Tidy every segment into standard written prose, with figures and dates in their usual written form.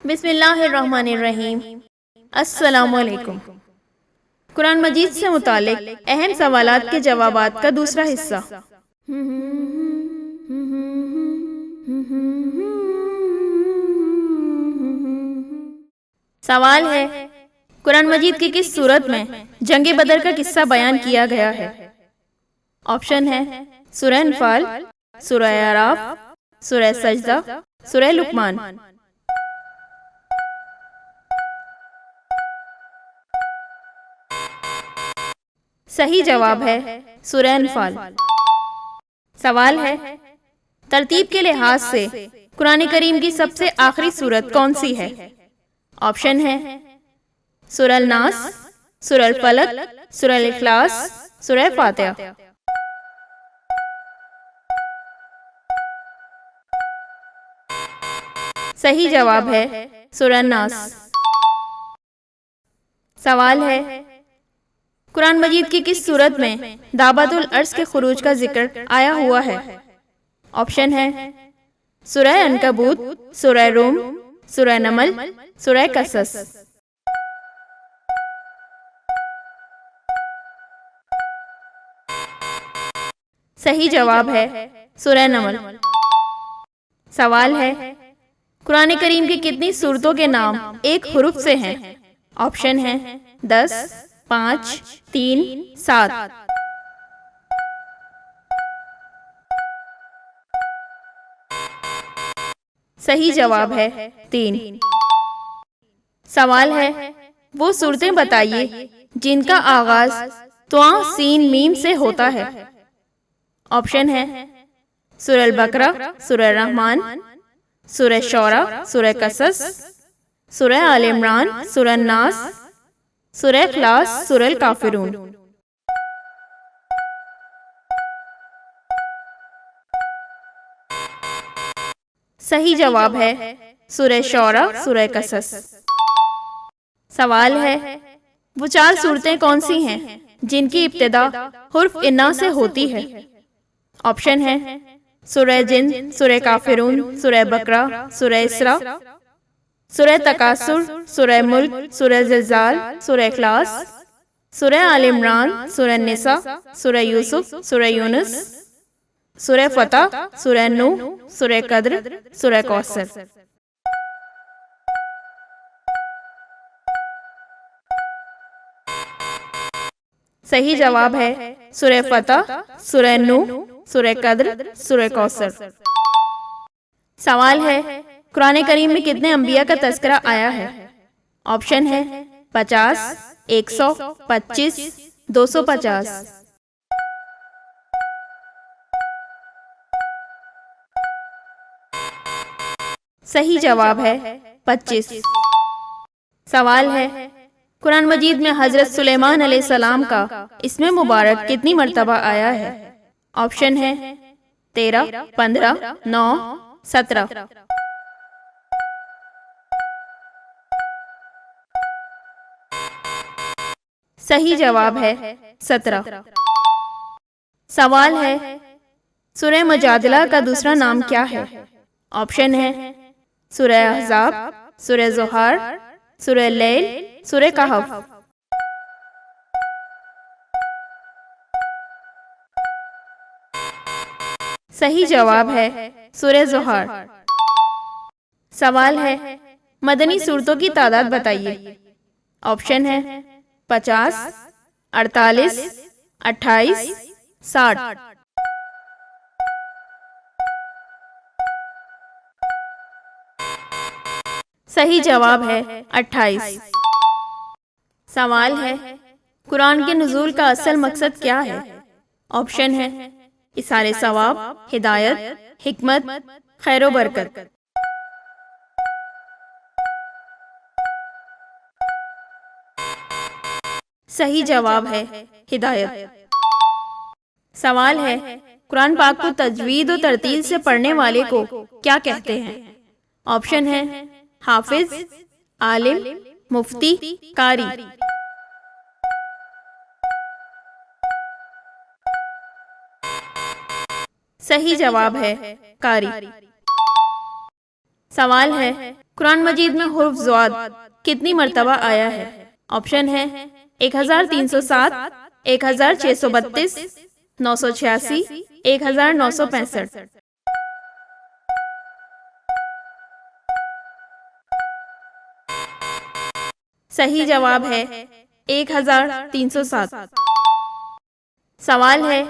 बिस्मिल्लाहिर्रहमानिर्रहीम। अस्सलामुअलैकुम। कुरान मजीद से मुतालिक अहम सवालात के जवाबात का दूसरा हिस्सा। सवाल है, कुरान मजीद की किस सूरत में जंग बदर का किस्सा बयान किया गया है? ऑप्शन है सूरह अनफाल, सूरह आराफ, सूरह सजदा, सूरह लुकमान। सही जवाब है सूरह अनफाल। सवाल है, तरतीब के लिहाज से कुरान करीम की सबसे आखिरी सूरत कौन सी है? ऑप्शन है सूरह नास, सूरह फलक, सूरह इखलास, सूरह फातिहा। सही जवाब है सूरह नास। सवाल है, कुरान मजीद की किस सूरत में दाबतुल अर्श के खुरूज का जिक्र आया हुआ है? ऑप्शन है सूरह अनकबूत, सूरह रूम, सूरह नमल, सूरह कसस। सही जवाब है सूरह नमल। सवाल है, कुरान करीम की कितनी सूरतों के नाम एक हुरूफ से हैं? ऑप्शन है 10, 5, 3, 7। सही जवाब है 3। सवाल है, वो सूरतें बताइए जिनका आगाज त्वा सीन मीम से होता है। ऑप्शन है सूरह बकरा, सूरह रहमान, सूरह शौरा, सूरह कसस, सूरह आल इमरान, सूरह नास, सूरह इखलास, सूरह काफिरून। सही जवाब है सूरह शौरा, सूरह कसस। सवाल है, वो 4 सूरतें कौन सी हैं जिनकी इब्तिदा हुर्फ इन्ना से होती है? ऑप्शन है सूरह जिन, सूरह काफिरून, सूरह बकरा, सूरह इसरा, सूरह तकासुर, सूरह मुल्क, सूरह ज़िलज़ाल, सूरह इखलास, सूरह आल इमरान, सूरह निसा, सूरह यूसुफ, सूरह यूनुस, सूरह फतह, सूरह नूह, सूरह कद्र, सूरह कौसर। सही जवाब है सूरह फतह, सूरह नूह, सूरह कद्र, सूरह कौसर। सवाल है, कुरान करीम में कितने अंबिया का तज़किरा आया है? ऑप्शन है 50, 100, 25, 250। सही जवाब है 25। सवाल है, कुरान मजीद में हजरत सुलेमान अलैहिस्सलाम का इसमें मुबारक कितनी मर्तबा आया है? ऑप्शन है 13, 15, 9, 17। सही जवाब है 17। सवाल है, सूरह मुजादिला का दूसरा नाम क्या है? ऑप्शन है सूरह अहज़ाब, सूरह ज़ुहार, सूरह लैल, सूरह कहफ। सही जवाब है सूरह ज़ुहार। सवाल है, मदनी सूरतों की तादाद बताइए। ऑप्शन है 50, 48, 28, 60। सही जवाब है 28। सवाल है, कुरान के नुज़ूल का असल मकसद क्या है? ऑप्शन है इसारे सवाब, हिदायत, हिकमत, खैर बरकत। सही जवाब है हिदायत। सवाल है, कुरान पाक को तजवीद और तरतील से पढ़ने वाले को क्या कहते हैं? ऑप्शन है हाफिज, आलिम, मुफ्ती, कारी। सही जवाब है कारी। सवाल है, कुरान मजीद में हुर्फ ज़ाद कितनी मर्तबा आया है? ऑप्शन है 1307, 1632, 986, 1965। सही जवाब है 1307। सवाल है,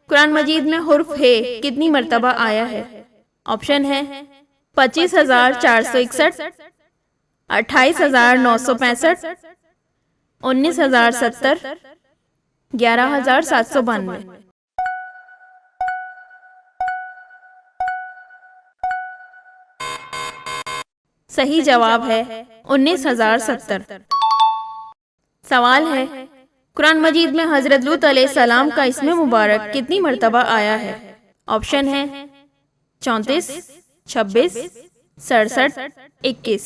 कुरान मजीद में हुर्फ हे कितनी मर्तबा आया है? ऑप्शन है 25,461, 28,965, 19,070, 11,792। सही जवाब है 19,070। सवाल है, कुरान मजीद में हजरत लूत अलैहिस्सलाम का इस्म मुबारक कितनी मर्तबा आया है? ऑप्शन है 34, 26, 67, 21।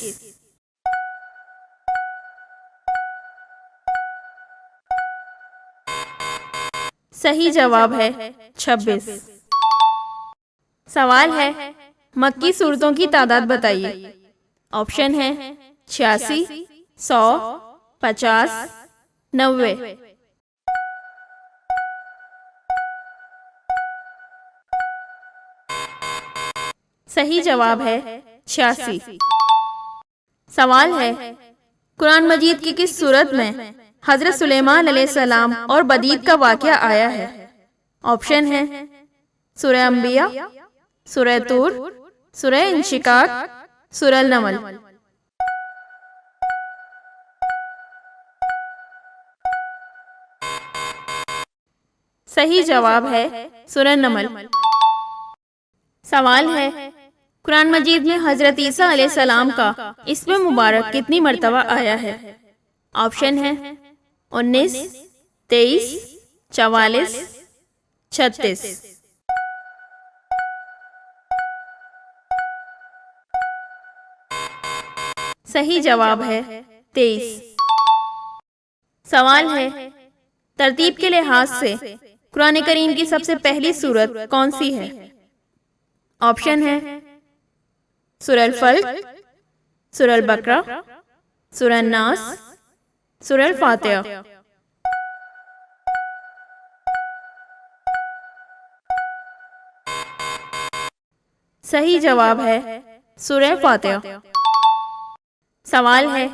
सही जवाब है 26। सवाल है, मक्की सूरतों की तादाद बताइए। ऑप्शन है 86, 100, 50, 90। सही जवाब है 86। सवाल है, कुरान मजीद की किस सूरत में हजरत सुलेमान अलैहिस्सलाम और बदीद का वाक़या आया है? ऑप्शन है सूरह अंबिया, सूरह तूर, सूरह इंशिकाक, सूरह नमल। सही जवाब है सूरह नमल। सवाल है, कुरान मजीद में हजरत ईसा अलैहिस्सलाम का इस्म मुबारक कितनी मर्तबा आया है? ऑप्शन है 19, 23, 44, 36। सही जवाब है 23। सवाल है, तरतीब के लिहाज से कुरान करीम की सबसे पहली सूरत कौन सी है? ऑप्शन है सूरह अल-फल्क, सूरह अल-बकरा, सूरह नास, सूरह अल-फातिहा। सही जवाब है सूरह फातिहा। सवाल है,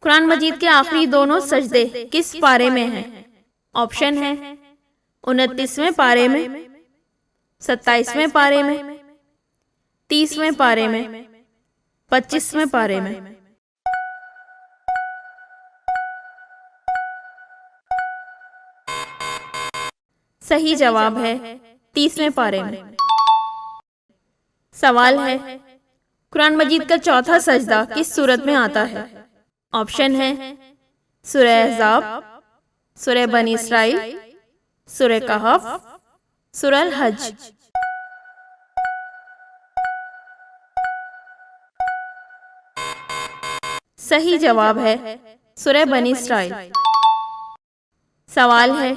कुरान मजीद के आखिरी दोनों सजदे किस पारे में हैं? ऑप्शन है 29वें पारे में, 27वें पारे में, 30वें पारे में, 25वें पारे में। सही जवाब है 30वें पारे में। सवाल है, कुरान मजीद का चौथा सजदा किस सूरत में आता है? ऑप्शन है सूरह अहज़ाब, सूरह बनी इसराइल, सूरह कहफ, सूरह अल-हज। सही जवाब है सूरह बनी इसराइल। सवाल है,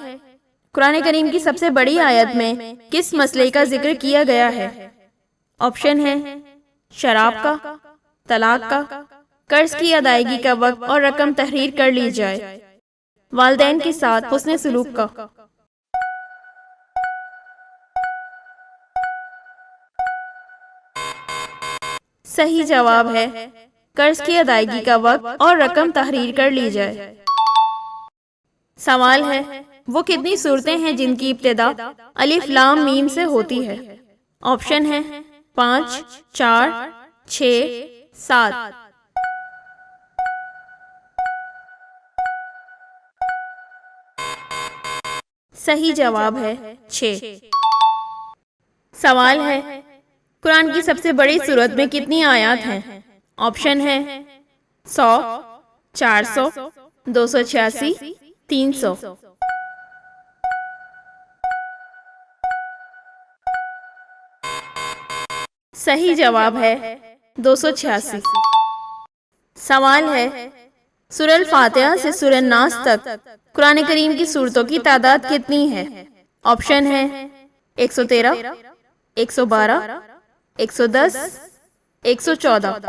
कुरान करीम की सबसे बड़ी आयत में किस मसले का जिक्र किया गया है? ऑप्शन है शराब का, तलाक का, कर्ज की अदायगी का वक्त और रकम तहरीर कर ली जाए, वालिदैन के साथ हुस्न सलूक का। सही जवाब है कर्ज की अदायगी का वक्त और रकम तहरीर कर ली जाए। सवाल है, वो कितनी सूरतें हैं जिनकी इब्तिदा अलिफ लाम मीम से होती है? ऑप्शन है 5, 4, 6, 7। सही जवाब है 6। सवाल है, कुरान की सबसे बड़ी सूरत में कितनी आयत हैं? ऑप्शन है 100, 400, 286, 300। सही जवाब है 286। सवाल है, सूरह अल-फातिहा से सूरह नास तक कुरान करीम की सूरतों की तादाद कितनी है? ऑप्शन है 113, 112, 110, 114।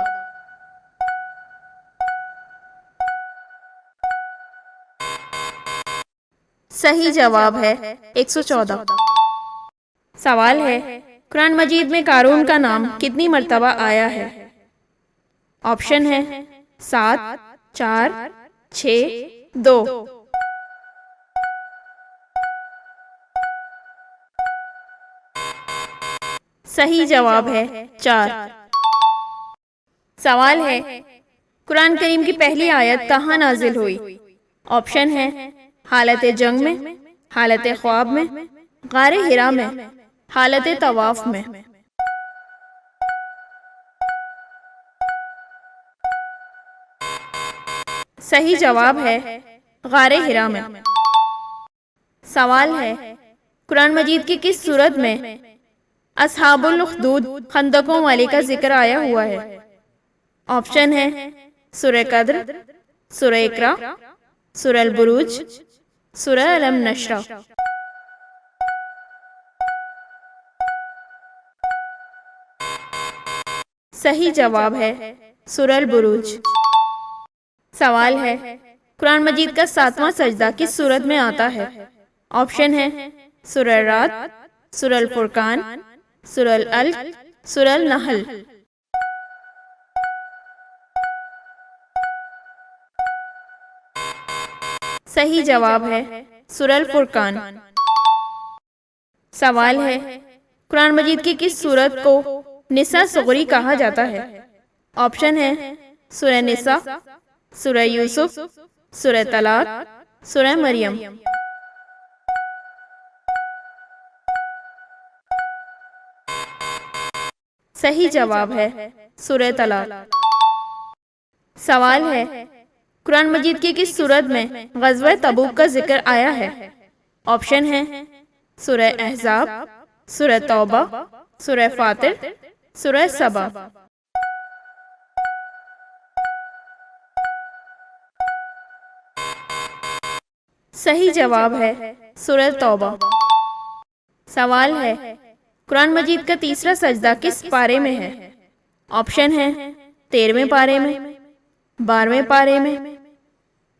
सही जवाब है 114। सवाल है, कुरान मजीद में कारून का नाम कितनी मर्तबा आया है? ऑप्शन है 7, 4, 6, 2। सही जवाब है 4। सवाल है, कुरान करीम की पहली आयत कहाँ नाजिल हुई? ऑप्शन है हालत जंग में, हालत ख्वाब में, गारे हिरा में, हालत तवाफ में। सही जवाब है गारे हिरा में। सवाल है, कुरान मजीद की किस सूरत में अस्हाबुल उखदूद खंदकों वाले का जिक्र आया हुआ है? ऑप्शन है सूरह कद्र, सूरह इकरा, सूरह अल बुरूज, सूरह अलम नशरा। सही जवाब है सूरह अल बुरूज। सवाल है, कुरान मजीद का 7वां सजदा किस सूरत में आता है? ऑप्शन है सूरह रात, सूरह अल फुरकान, सूरह अल अलक, सूरह अल नहल। सही जवाब है सूरह अल फुरकान। सवाल है, कुरान मजीद की किस सूरत को निसा सुगरी कहा जाता है? ऑप्शन है सूरह निसा, सूरह यूसुफ, सूरह तलाक, सूरह मरियम। सही जवाब है सूरह तलाक। सवाल है, कुरान मजीद की किस सूरत में ग़ज़वा तबूक का जिक्र आया है? ऑप्शन है सूरह अहज़ाब, सूरह तौबा, सूरह फातिर, सूरह सबा। सही जवाब है सूरह तौबा। सवाल है, कुरान मजीद का तीसरा सजदा किस पारे में है? ऑप्शन है 13वें पारे में, 12वें पारे में,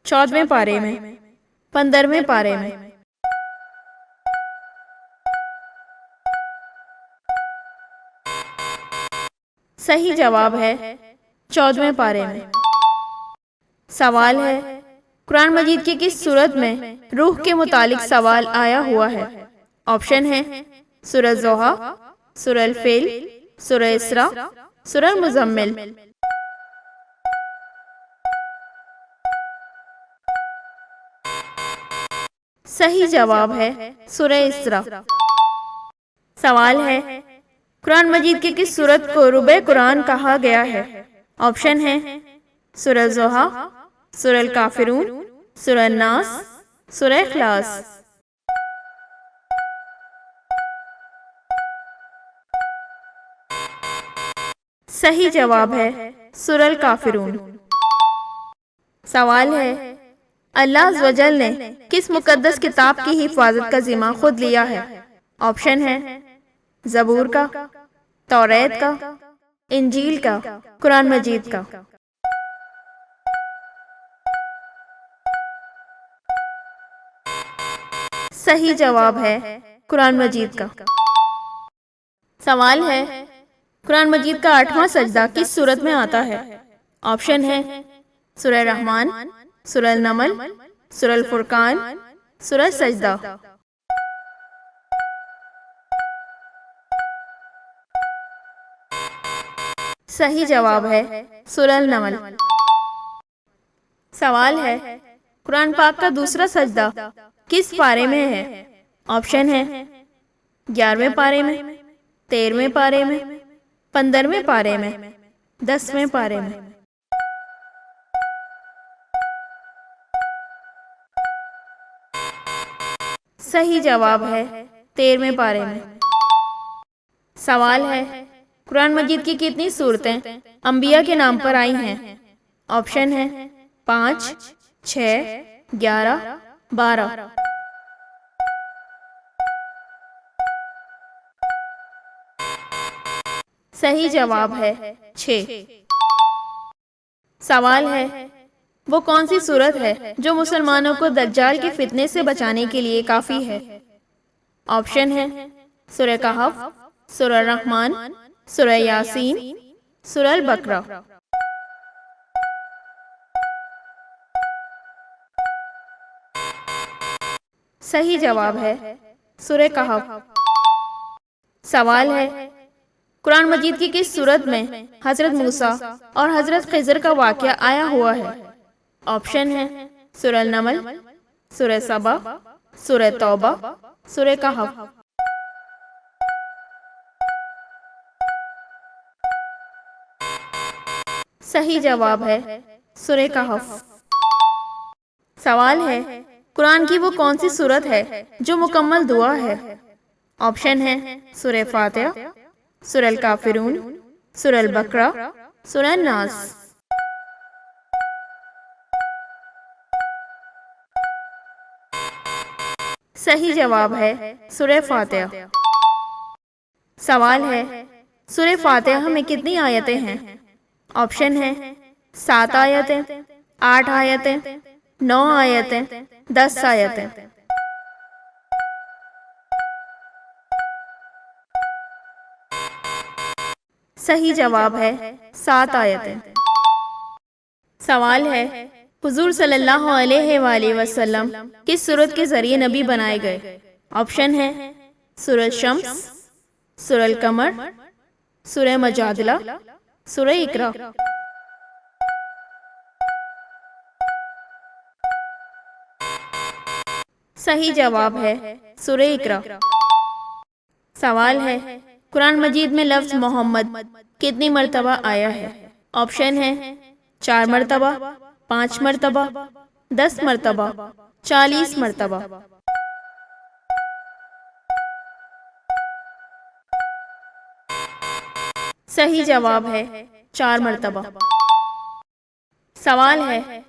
14वें पारे में, 15वें पारे में। सही जवाब है 14वें पारे में। सवाल है, कुरान मजीद की किस सूरत में रूह के मुतालिक सवाल आया हुआ है? ऑप्शन है सूरह ज़ोहा, सूरह अल फ़िल, सूरह इसरा, सूरह मुज़म्मिल। सही जवाब है सूरह इसरा। सवाल है, कुरान मजीद की किस सूरत को रुबे कुरान कहा गया है? ऑप्शन है सूरह ज़ोहा, सूरह अल काफिरून, सूरह नास, सूरह इखलास। सही जवाब है सूरह अल काफिरून। सवाल है, अल्लाह अज़्ज़ व जल ने किस मुकद्दस किताब की हिफाजत का जिम्मा खुद लिया है? ऑप्शन है ज़बूर का, तौरेत का, इंजील का, कुरान मजीद का। सही जवाब है कुरान मजीद का। सवाल है, कुरान मजीद का 8वां सजदा किस सूरत में आता है? ऑप्शन है सूरह रहमान, सूरह अल नमल, सूरह अल फुरकान, सूरह सजदा। सही जवाब है सूरह अल नमल। सवाल है, कुरान पाक का दूसरा सजदा किस पारे में है? ऑप्शन है 11वें पारे में, 13वें पारे में, 15वें पारे में, 10वें पारे में। सही जवाब है 13वें पारे में। सवाल है, कुरान मजीद की कितनी सूरतें अंबिया के नाम पर आई हैं? ऑप्शन है 5, 6, 11, 12। सही जवाब है 6। सवाल है, वो कौन सी सूरत है जो मुसलमानों को दज्जाल के फितने से बचाने के लिए काफी है? ऑप्शन है सूरह कहफ, सूरह रहमान, सूरह यासीन, सूरह बकरा। सही जवाब है सूरह कहफ। सवाल है, कुरान मजीद की किस सूरत में हजरत मूसा और हजरत खिज़र का वाक़या आया हुआ है? ऑप्शन है सूरह नमल, सूरह सबा, सूरह तौबा, सूरह कहफ। सही जवाब है सूरह कहफ। सवाल है, कुरान की वो कौन सी सूरत है जो मुकम्मल दुआ है? ऑप्शन है सूरह फातिहा, सूरह काफिरून, सूरह बकरा, सूरह नास। सही जवाब है सूरह फातिहा। सवाल है, सूरह फातिहा में कितनी आयतें हैं? ऑप्शन है 7 आयतें, 8 आयतें, 9 आयतें, 10 आयतें। सही जवाब है 7 आयतें। सवाल है, हुजूर सल्लल्लाहु अलैहि वसल्लम किस सूरत के जरिए नबी बनाए गए? ऑप्शन है सूरह शम्स, सूरह कमर, सूरह मजादिला, सूरह इकरा। सही जवाब है सूरह इकरा। सवाल है, कुरान मजीद में लफ्ज़ मोहम्मद कितनी मरतबा आया है? ऑप्शन है 4 मरतबा, 5 मरतबा, 10 मरतबा, 40 मरतबा। सही जवाब है 4 मरतबा। सवाल है,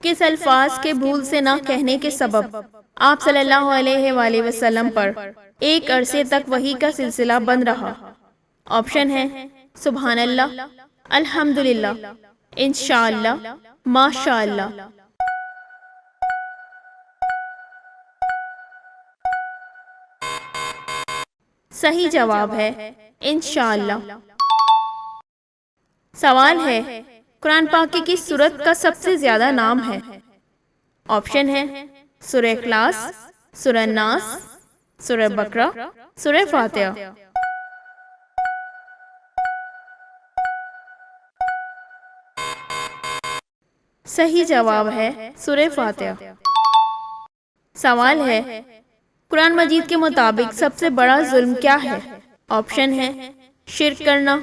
किस अल्फाज के भूल से ना कहने के सबब आप सल्लल्लाहु अलैहि वसल्लम पर एक अरसे तक वही का सिलसिला बंद रहा? ऑप्शन है सुभान अल्लाह, अल्हम्दुलिल्लाह, इंशाअल्लाह, माशाअल्लाह। सही जवाब है इंशाअल्लाह। सवाल है, कुरान पाक की किस सूरत का सबसे ज्यादा नाम है? ऑप्शन है सूरह इखलास, सूरह नास, सूरह बकरा, सूरह फातिहा। सही जवाब है सूरह फातिहा। सवाल है, कुरान मजीद के मुताबिक सबसे बड़ा जुल्म क्या है? ऑप्शन है शिर्क करना,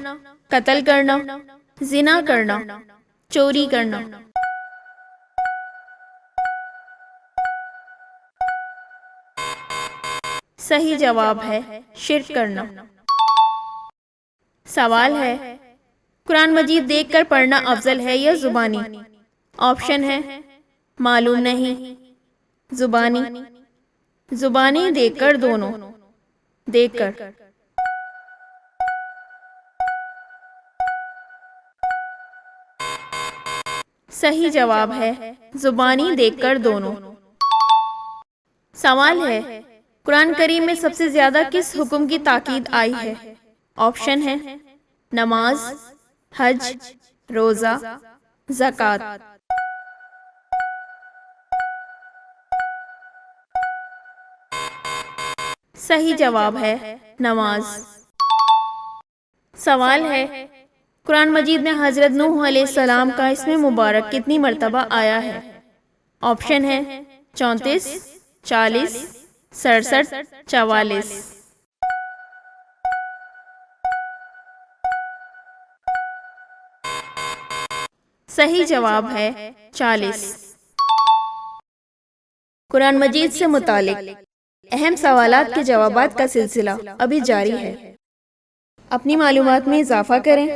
कत्ल करना, जिना करना, चोरी करना। सही जवाब है शिर्क करना। सवाल है, कुरान मजीद देखकर पढ़ना अफजल है या जुबानी? ऑप्शन है मालूम नहीं, जुबानी, जुबानी, देखकर, दोनों। देखकर। सही जवाब है जुबानी, देखकर, दोनों। सवाल है, कुरान करीम में सबसे ज्यादा किस हुक्म की ताकीद आई है? ऑप्शन है नमाज, हज, रोजा, ज़कात। सही जवाब है नमाज। सवाल है, कुरान मजीद में हजरत नूह अलैहिस्सलाम का इसमें मुबारक कितनी मरतबा आया है? ऑप्शन है 34, 40, 67, 44। सही जवाब है 40। कुरान मजीद से मुतालिक अहम सवालात के जवाबात का सिलसिला अभी जारी है। अपनी मालूमात में इजाफा करें।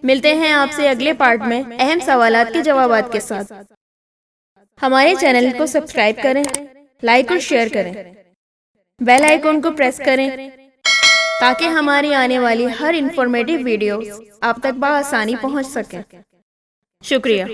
मिलते हैं आपसे अगले पार्ट में अहम सवालात के जवाबात के साथ। हमारे चैनल को सब्सक्राइब करें, लाइक और शेयर करें, बेल आइकॉन को प्रेस करें ताकि हमारी आने वाली हर इंफॉर्मेटिव वीडियो आप तक बआसानी पहुंच सके। शुक्रिया।